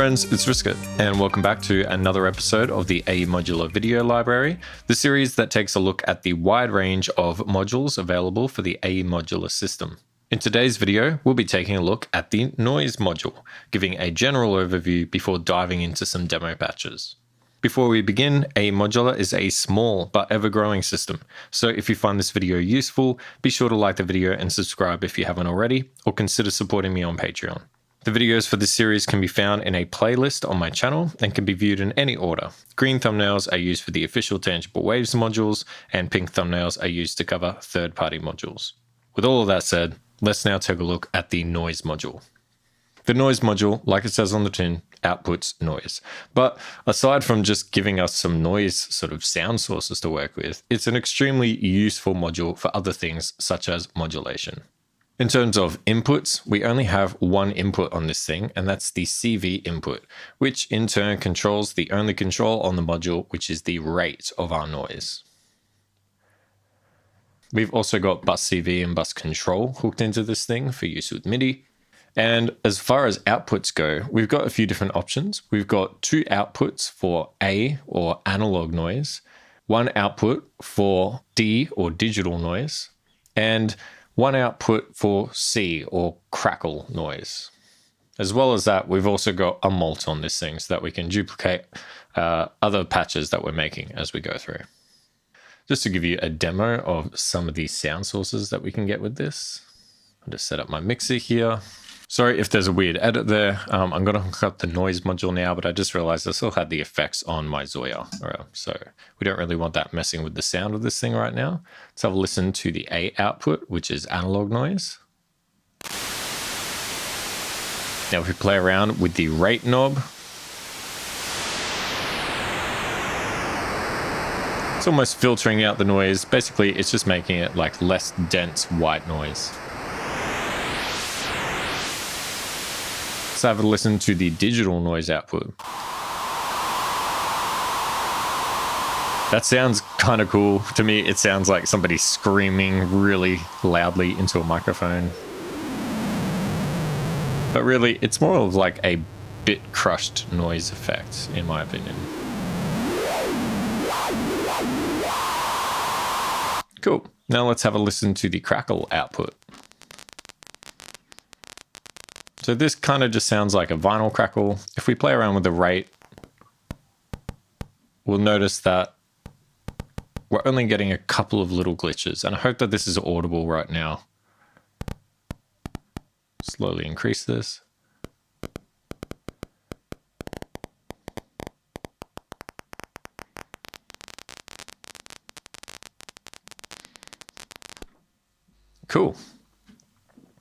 friends, it's RSKT, and welcome back to another episode of the A Modular video library, the series that takes a look at the wide range of modules available for the A Modular system. In today's video, we'll be taking a look at the noise module, giving a general overview before diving into some demo patches. Before we begin, A Modular is a small but ever-growing system, so if you find this video useful, be sure to like the video and subscribe if you haven't already, or consider supporting me on Patreon. The videos for this series can be found in a playlist on my channel and can be viewed in any order. Green thumbnails are used for the official Tangible Waves modules, and pink thumbnails are used to cover third-party modules. With all of that said, let's now take a look at the noise module. The noise module, like it says on the tin, outputs noise. But aside from just giving us some noise sort of sound sources to work with, it's an extremely useful module for other things such as modulation. In terms of inputs, we only have one input on this thing, and that's the CV input, which in turn controls the only control on the module, which is the rate of our noise. We've also got bus CV and bus control hooked into this thing for use with MIDI. And as far as outputs go, we've got a few different options. We've got two outputs for A or analog noise, one output for D or digital noise, and one output for C or crackle noise. As well as that, we've also got a mult on this thing so that we can duplicate other patches that we're making as we go through. Just to give you a demo of some of these sound sources that we can get with this, I'll just set up my mixer here. Sorry if there's a weird edit there. I'm going to hook up the noise module now, but I just realized I still had the effects on my Zoya. So we don't really want that messing with the sound of this thing right now. Let's have a listen to the A output, which is analog noise. Now if we play around with the rate knob, it's almost filtering out the noise. Basically, it's just making it like less dense white noise. Let's have a listen to the digital noise output. That sounds kind of cool. To me, it sounds like somebody screaming really loudly into a microphone. But really, it's more of like a bit crushed noise effect, in my opinion. Cool. Now let's have a listen to the crackle output. So this kind of just sounds like a vinyl crackle. If we play around with the rate, we'll notice that we're only getting a couple of little glitches, and I hope that this is audible right now. Slowly increase this. Cool.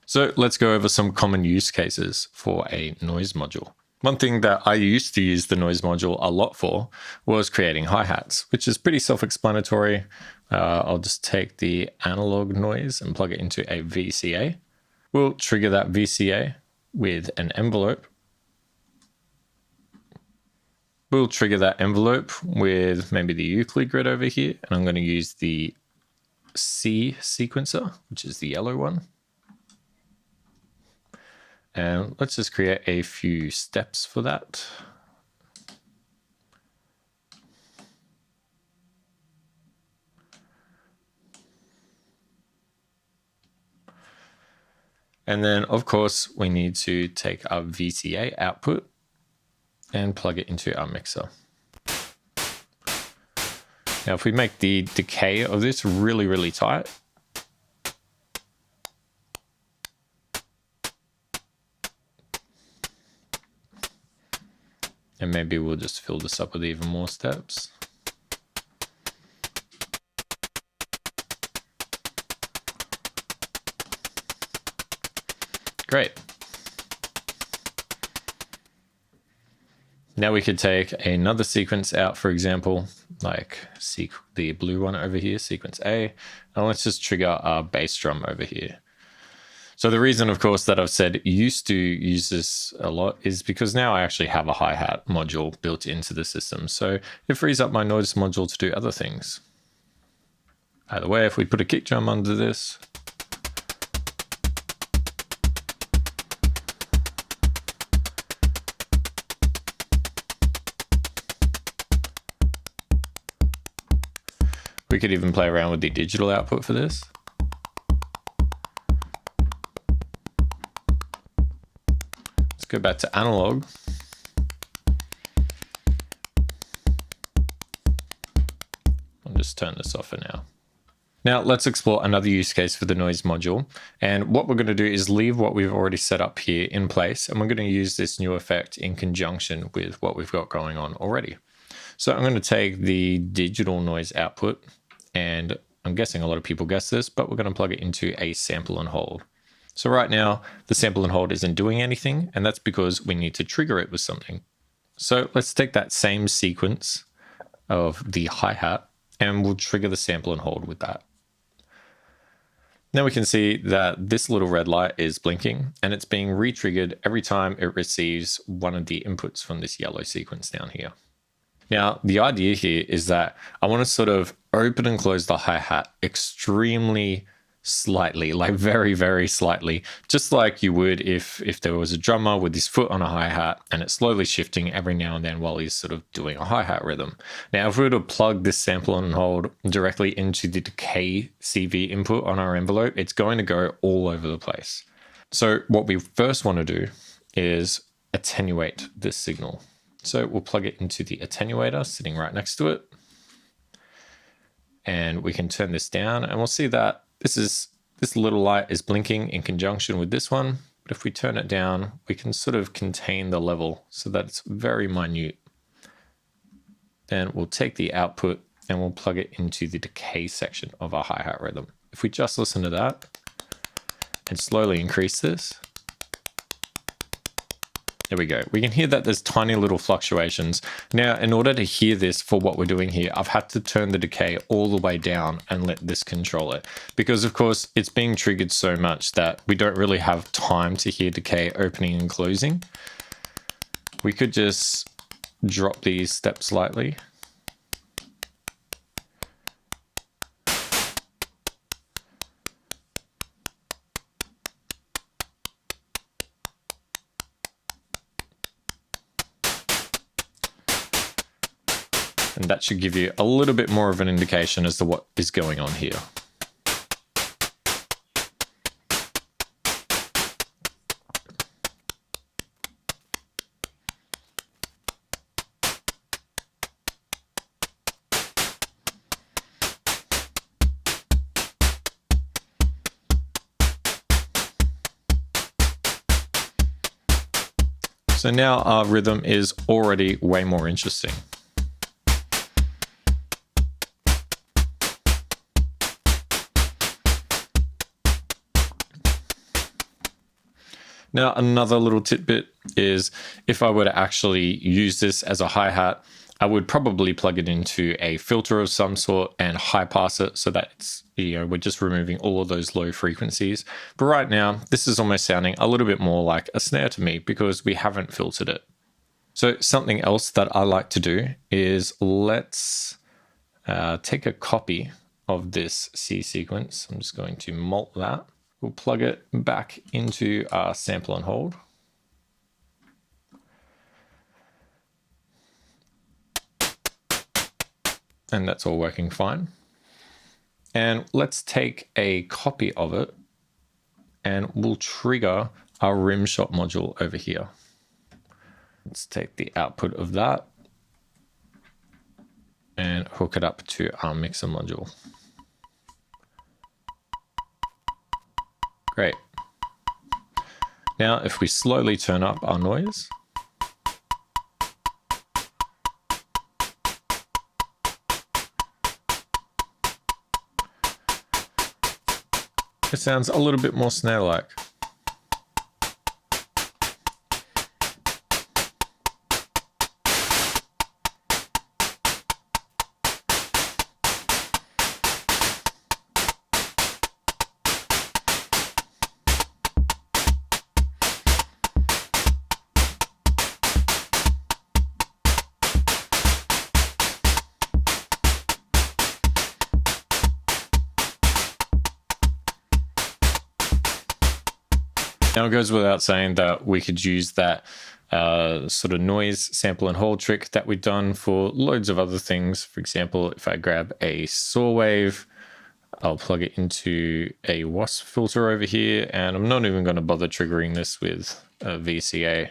So let's go over some common use cases for a noise module. One thing that I used to use the noise module a lot for was creating hi-hats, which is pretty self-explanatory. I'll just take the analog noise and plug it into a VCA. We'll trigger that VCA with an envelope. We'll trigger that envelope with maybe the Euclid grid over here, and I'm going to use the C sequencer, which is the yellow one. And let's just create a few steps for that. And then, of course, we need to take our VCA output and plug it into our mixer. Now, if we make the decay of this really, really tight, and maybe we'll just fill this up with even more steps. Great. Now we could take another sequence out, for example, like the blue one over here, sequence A, and let's just trigger our bass drum over here. So the reason, of course, that I've said used to use this a lot is because now I actually have a hi-hat module built into the system. So it frees up my noise module to do other things. Either way, if we put a kick drum under this, We could even play around with the digital output for this. Let's go back to analog. I'll just turn this off for now. Now let's explore another use case for the noise module. And what we're going to do is leave what we've already set up here in place. And we're going to use this new effect in conjunction with what we've got going on already. So I'm going to take the digital noise output, and I'm guessing a lot of people guess this, but we're going to plug it into a sample and hold. So right now the sample and hold isn't doing anything, and that's because we need to trigger it with something. So let's take that same sequence of the hi-hat and we'll trigger the sample and hold with that. Now we can see that this little red light is blinking and it's being re-triggered every time it receives one of the inputs from this yellow sequence down here. Now, the idea here is that I want to sort of open and close the hi-hat extremely slightly, like very, very slightly, just like you would if there was a drummer with his foot on a hi-hat and it's slowly shifting every now and then while he's sort of doing a hi-hat rhythm. Now, if we were to plug this sample and hold directly into the decay CV input on our envelope, it's going to go all over the place. So what we first want to do is attenuate this signal. So we'll plug it into the attenuator sitting right next to it. And we can turn this down and we'll see that this little light is blinking in conjunction with this one. But if we turn it down, we can sort of contain the level so that it's very minute. Then we'll take the output and we'll plug it into the decay section of our hi-hat rhythm. If we just listen to that and slowly increase this, there we go. We can hear that there's tiny little fluctuations. Now, in order to hear this for what we're doing here, I've had to turn the decay all the way down and let this control it. Because of course, it's being triggered so much that we don't really have time to hear decay opening and closing. We could just drop these steps slightly. And that should give you a little bit more of an indication as to what is going on here. So now our rhythm is already way more interesting. Now, another little tidbit is if I were to actually use this as a hi-hat, I would probably plug it into a filter of some sort and high pass it so that it's, we're just removing all of those low frequencies. But right now, this is almost sounding a little bit more like a snare to me because we haven't filtered it. So something else that I like to do is let's take a copy of this C sequence. I'm just going to mult that. We'll plug it back into our sample and hold. And that's all working fine. And let's take a copy of it and we'll trigger our rim shot module over here. Let's take the output of that and hook it up to our mixer module. Great. Now, if we slowly turn up our noise, it sounds a little bit more snare-like. Now, it goes without saying that we could use that sort of noise sample and hold trick that we've done for loads of other things. For example, if I grab a saw wave, I'll plug it into a wasp filter over here, and I'm not even going to bother triggering this with a VCA.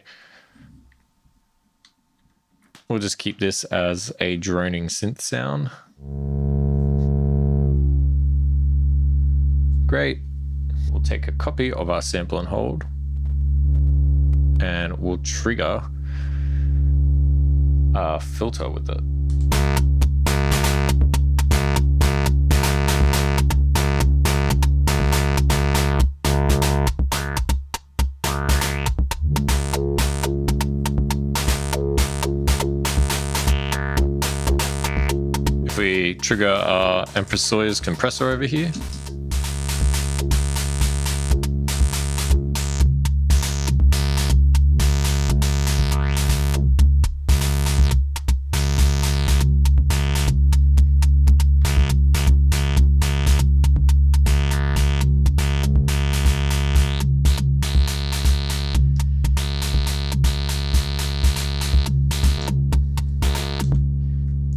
We'll just keep this as a droning synth sound. Great. We'll take a copy of our sample and hold, and we'll trigger a filter with it. If we trigger our Empress Sawyer's compressor over here,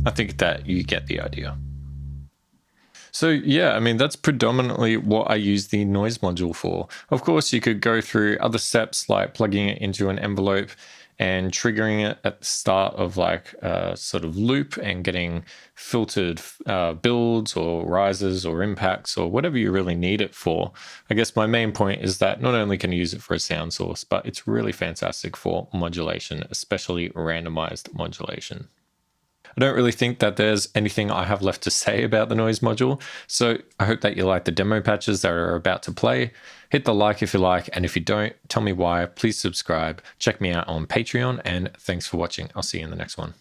I think that you get the idea. So yeah, I mean, that's predominantly what I use the noise module for. Of course, you could go through other steps like plugging it into an envelope and triggering it at the start of like a sort of loop and getting filtered builds or rises or impacts or whatever you really need it for. I guess my main point is that not only can you use it for a sound source, but it's really fantastic for modulation, especially randomized modulation. I don't really think that there's anything I have left to say about the noise module, so I hope that you like the demo patches that are about to play. Hit the like if you like, and if you don't, tell me why. Please subscribe. Check me out on Patreon, and thanks for watching. I'll see you in the next one.